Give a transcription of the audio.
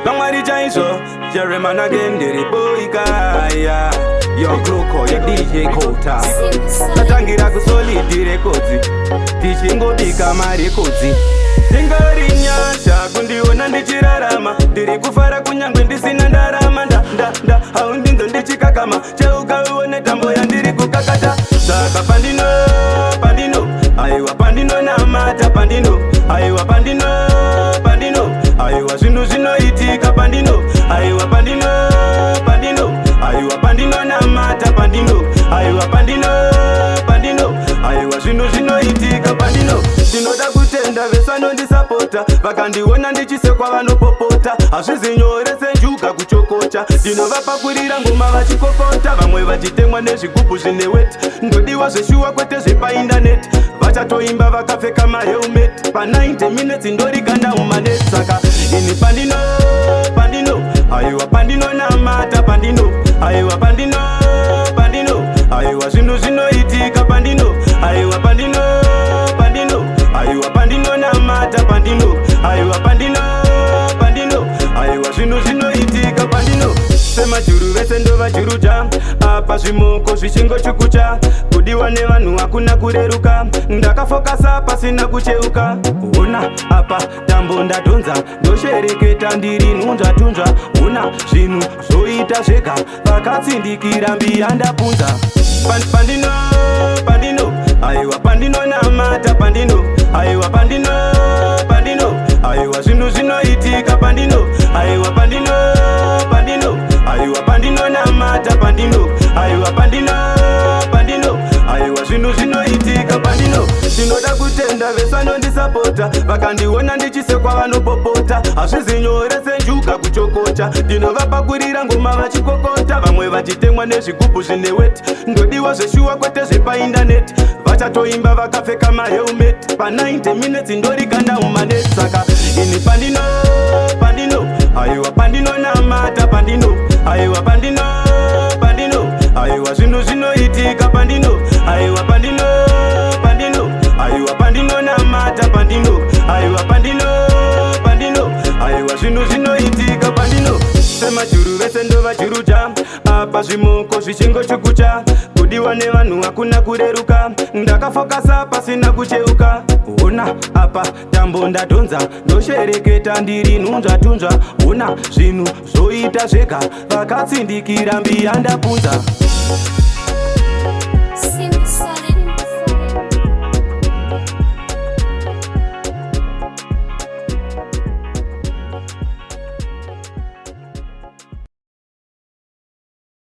Kamari chainso, Jerryman again, the boy yeah. Your Gloko, your DJ Kota. Tatangira kusoli rekodzi, tichingo bika marekodzi. Tingori nyasha kundiona ndichirarama, ndiri kufara kunyangwe ndisina ndarama. Nda haundinzo ndichikakama, cheuka uone tambo yandiri kukakata. Saka pandino, aiwa pandino namata pandino, aiwa pandino, aiwa zvinoitika pandino, aiwa pandino, aiwa pandino namata pandino, aiwa pandino, aiwa zvinoitika pandino. Ndinoda kutenda vesanondisapota, vakandiona ndichisekwa vanopopota. Hazvizi nyore senjuga kuchokocha, ndinovapakurira ngoma vachikokota. Vamwe vachitemwa nezvigubhu zvine weti, ndodiwa zveshuwa kwete zvepaindaneti. Vachatoimba vakapfeka mahelmet, pa 90 minutes ndorikanda mumanet. Saka ini pandino, aiwa pandino namata pandino, aiwa pandino, aiwa zvinoitika pandino, aiwa pandino, aiwa pandino namata pandino, aiwa pandino, aiwa zvinoitika pandino. Semajuru vese ndovajuruja, apa zvimoko zvichingochukucha. Kudiwa nevanhu hakuna kureruka, ndakafokasa pasina kucheuka. Ona apa tambo ndadhonza, ndoshereketa ndiri nhunzva-tunzva. Ona zvinhu zvoita zvega, vakatsindikira mbiya ndapunza. Pandino, aiwa pandino namata pandino, aiwa pandino, aiwa zvinoitika pandino, aiwa pandino, aiwa pandino namata pandino, aiwa pandino, aiwa zvinoitika pandino. Ndinoda kutenda vesanondisapota, vakandiona ndichisekwa vanopopota. Hazvizi nyore senjuga kuchokocha, ndinovapakurira ngoma vachikokota. Vamwe vachitemwa nezvigubhu zvine weti, ndodiwa zveshuwa kwete zvepaindaneti. Vachatoimba vakapfeka mahelmet, pa 90 minutes ndorikanda mumanet. Saka ini pandino, aiwa pandino namata pandino, aiwa pandino, aiwa zvinoitika pandino, aiwa pandino, aiwa pandino namata pandino, aiwa pandino, aiwa zvinoitika pandino. Semajuru vese ndovajuruja, apa zvimoko zvichingochukucha. Kudiwa nevanhu hakuna kureruka, ndakafokasa pasina kucheuka. Ona apa tambo ndadhonza, ndoshereketa ndiri nhunzva-tunzva. Ona zvinhu zvoita zvega, vakatsindikira mbiya ndapunza.